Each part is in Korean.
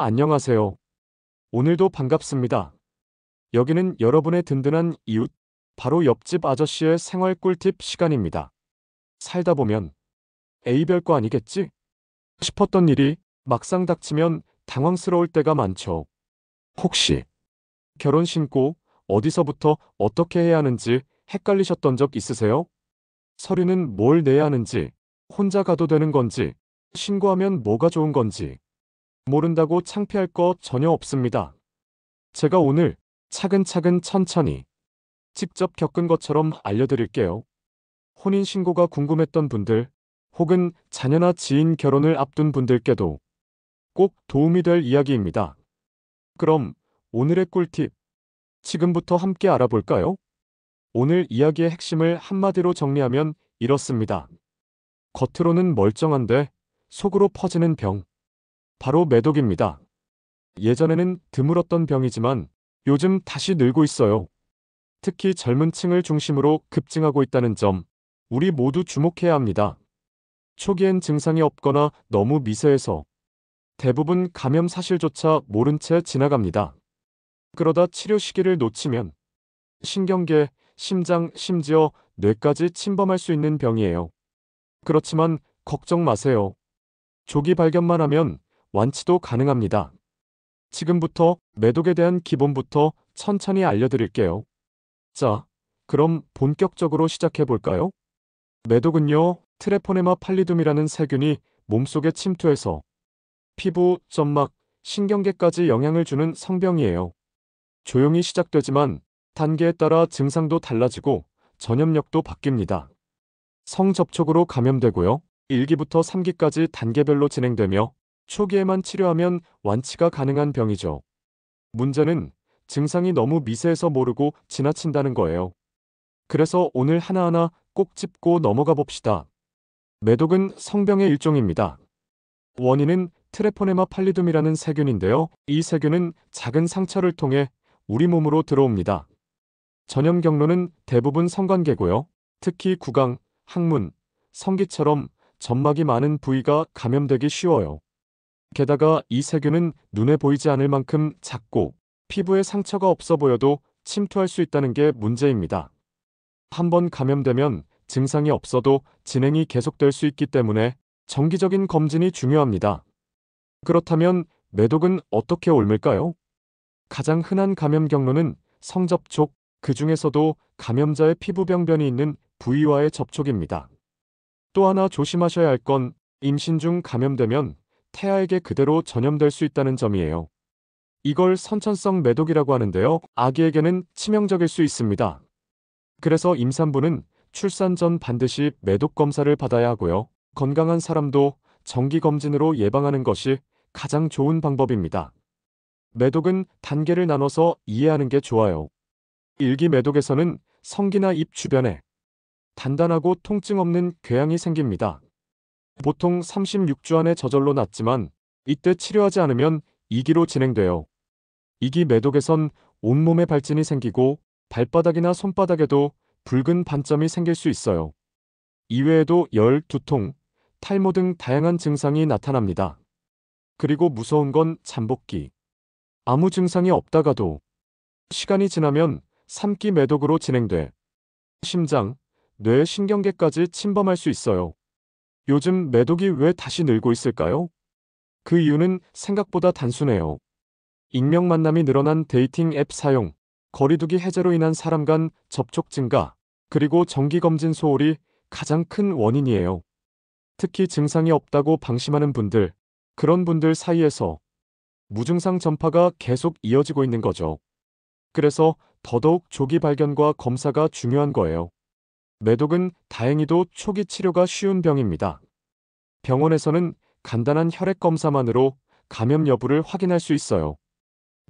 안녕하세요. 오늘도 반갑습니다. 여기는 여러분의 든든한 이웃, 바로 옆집 아저씨의 생활 꿀팁 시간입니다. 살다 보면 에이 별거 아니겠지? 싶었던 일이 막상 닥치면 당황스러울 때가 많죠. 혹시 결혼 신고 어디서부터 어떻게 해야 하는지 헷갈리셨던 적 있으세요? 서류는 뭘 내야 하는지, 혼자 가도 되는 건지, 신고하면 뭐가 좋은 건지 모른다고 창피할 거 전혀 없습니다. 제가 오늘 차근차근 천천히 직접 겪은 것처럼 알려드릴게요. 혼인신고가 궁금했던 분들, 혹은 자녀나 지인 결혼을 앞둔 분들께도 꼭 도움이 될 이야기입니다. 그럼 오늘의 꿀팁, 지금부터 함께 알아볼까요? 오늘 이야기의 핵심을 한마디로 정리하면 이렇습니다. 겉으로는 멀쩡한데 속으로 퍼지는 병, 바로 매독입니다. 예전에는 드물었던 병이지만 요즘 다시 늘고 있어요. 특히 젊은 층을 중심으로 급증하고 있다는 점, 우리 모두 주목해야 합니다. 초기엔 증상이 없거나 너무 미세해서 대부분 감염 사실조차 모른 채 지나갑니다. 그러다 치료 시기를 놓치면 신경계, 심장, 심지어 뇌까지 침범할 수 있는 병이에요. 그렇지만 걱정 마세요. 조기 발견만 하면 완치도 가능합니다. 지금부터 매독에 대한 기본부터 천천히 알려드릴게요. 자, 그럼 본격적으로 시작해 볼까요? 매독은요, 트레포네마 팔리둠이라는 세균이 몸속에 침투해서 피부, 점막, 신경계까지 영향을 주는 성병이에요. 조용히 시작되지만 단계에 따라 증상도 달라지고 전염력도 바뀝니다. 성접촉으로 감염되고요. 1기부터 3기까지 단계별로 진행되며 초기에만 치료하면 완치가 가능한 병이죠. 문제는 증상이 너무 미세해서 모르고 지나친다는 거예요. 그래서 오늘 하나하나 꼭 짚고 넘어가 봅시다. 매독은 성병의 일종입니다. 원인은 트레포네마 팔리둠이라는 세균인데요. 이 세균은 작은 상처를 통해 우리 몸으로 들어옵니다. 전염 경로는 대부분 성관계고요. 특히 구강, 항문, 성기처럼 점막이 많은 부위가 감염되기 쉬워요. 게다가 이 세균은 눈에 보이지 않을 만큼 작고 피부에 상처가 없어 보여도 침투할 수 있다는 게 문제입니다. 한번 감염되면 증상이 없어도 진행이 계속될 수 있기 때문에 정기적인 검진이 중요합니다. 그렇다면 매독은 어떻게 옮을까요? 가장 흔한 감염 경로는 성접촉, 그 중에서도 감염자의 피부 병변이 있는 부위와의 접촉입니다. 또 하나 조심하셔야 할 건 임신 중 감염되면 태아에게 그대로 전염될 수 있다는 점이에요. 이걸 선천성 매독이라고 하는데요. 아기에게는 치명적일 수 있습니다. 그래서 임산부는 출산 전 반드시 매독 검사를 받아야 하고요. 건강한 사람도 정기 검진으로 예방하는 것이 가장 좋은 방법입니다. 매독은 단계를 나눠서 이해하는 게 좋아요. 1기 매독에서는 성기나 입 주변에 단단하고 통증 없는 궤양이 생깁니다. 보통 36주 안에 저절로 낫지만 이때 치료하지 않으면 2기로 진행돼요. 2기 매독에선 온몸에 발진이 생기고 발바닥이나 손바닥에도 붉은 반점이 생길 수 있어요. 이외에도 열, 두통, 탈모 등 다양한 증상이 나타납니다. 그리고 무서운 건 잠복기. 아무 증상이 없다가도 시간이 지나면 3기 매독으로 진행돼 심장, 뇌, 신경계까지 침범할 수 있어요. 요즘 매독이 왜 다시 늘고 있을까요? 그 이유는 생각보다 단순해요. 익명 만남이 늘어난 데이팅 앱 사용, 거리두기 해제로 인한 사람 간 접촉 증가, 그리고 정기검진 소홀이 가장 큰 원인이에요. 특히 증상이 없다고 방심하는 분들, 그런 분들 사이에서 무증상 전파가 계속 이어지고 있는 거죠. 그래서 더더욱 조기 발견과 검사가 중요한 거예요. 매독은 다행히도 초기 치료가 쉬운 병입니다. 병원에서는 간단한 혈액 검사만으로 감염 여부를 확인할 수 있어요.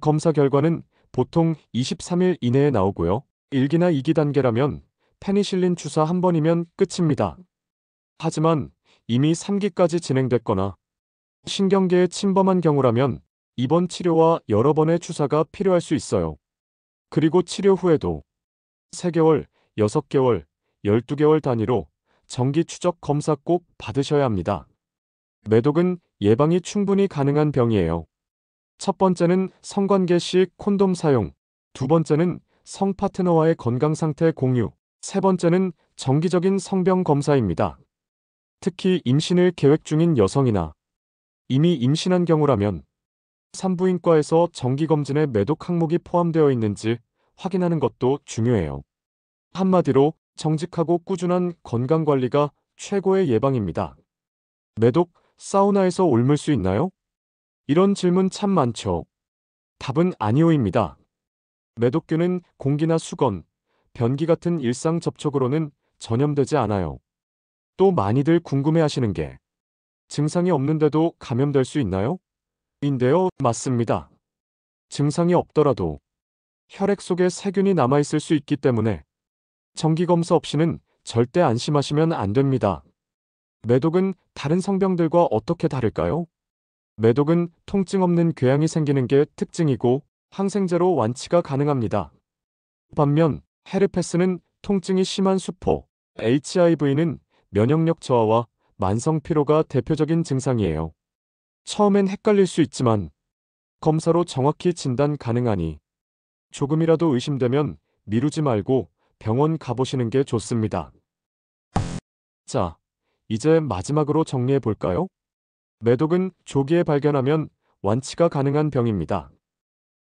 검사 결과는 보통 23일 이내에 나오고요. 1기나 2기 단계라면 페니실린 주사 한 번이면 끝입니다. 하지만 이미 3기까지 진행됐거나 신경계에 침범한 경우라면 입원 치료와 여러 번의 주사가 필요할 수 있어요. 그리고 치료 후에도 3개월, 6개월, 12개월 단위로 정기 추적 검사 꼭 받으셔야 합니다. 매독은 예방이 충분히 가능한 병이에요. 첫 번째는 성관계 시 콘돔 사용, 두 번째는 성 파트너와의 건강 상태 공유, 세 번째는 정기적인 성병 검사입니다. 특히 임신을 계획 중인 여성이나 이미 임신한 경우라면 산부인과에서 정기검진에 매독 항목이 포함되어 있는지 확인하는 것도 중요해요. 한마디로 정직하고 꾸준한 건강관리가 최고의 예방입니다. 매독, 사우나에서 옮을 수 있나요? 이런 질문 참 많죠. 답은 아니오입니다. 매독균은 공기나 수건, 변기 같은 일상 접촉으로는 전염되지 않아요. 또 많이들 궁금해하시는 게 증상이 없는데도 감염될 수 있나요? 인데요, 맞습니다. 증상이 없더라도 혈액 속에 세균이 남아있을 수 있기 때문에 정기검사 없이는 절대 안심하시면 안 됩니다. 매독은 다른 성병들과 어떻게 다를까요? 매독은 통증 없는 궤양이 생기는 게 특징이고 항생제로 완치가 가능합니다. 반면 헤르페스는 통증이 심한 수포, HIV는 면역력 저하와 만성 피로가 대표적인 증상이에요. 처음엔 헷갈릴 수 있지만 검사로 정확히 진단 가능하니 조금이라도 의심되면 미루지 말고 병원 가보시는 게 좋습니다. 자, 이제 마지막으로 정리해 볼까요? 매독은 조기에 발견하면 완치가 가능한 병입니다.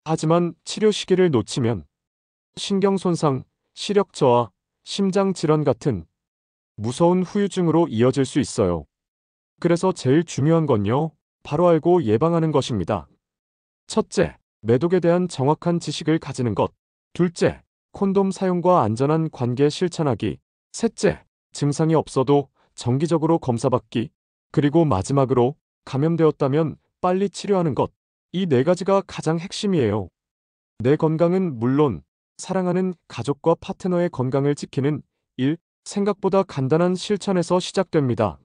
하지만 치료 시기를 놓치면 신경 손상, 시력 저하, 심장 질환 같은 무서운 후유증으로 이어질 수 있어요. 그래서 제일 중요한 건요, 바로 알고 예방하는 것입니다. 첫째, 매독에 대한 정확한 지식을 가지는 것. 둘째, 콘돔 사용과 안전한 관계 실천하기. 셋째, 증상이 없어도 정기적으로 검사받기. 그리고 마지막으로 감염되었다면 빨리 치료하는 것. 이 네 가지가 가장 핵심이에요. 내 건강은 물론 사랑하는 가족과 파트너의 건강을 지키는 일, 생각보다 간단한 실천에서 시작됩니다.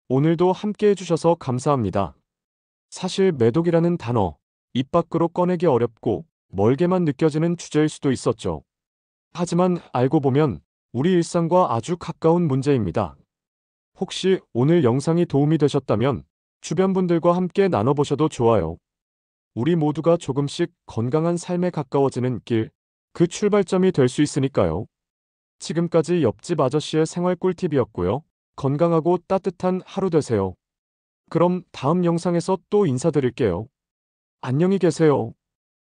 오늘도 함께 해주셔서 감사합니다. 사실 매독이라는 단어, 입 밖으로 꺼내기 어렵고 멀게만 느껴지는 주제일 수도 있었죠. 하지만 알고 보면 우리 일상과 아주 가까운 문제입니다. 혹시 오늘 영상이 도움이 되셨다면 주변 분들과 함께 나눠보셔도 좋아요. 우리 모두가 조금씩 건강한 삶에 가까워지는 길, 그 출발점이 될 수 있으니까요. 지금까지 옆집 아저씨의 생활 꿀팁이었고요. 건강하고 따뜻한 하루 되세요. 그럼 다음 영상에서 또 인사드릴게요. 안녕히 계세요.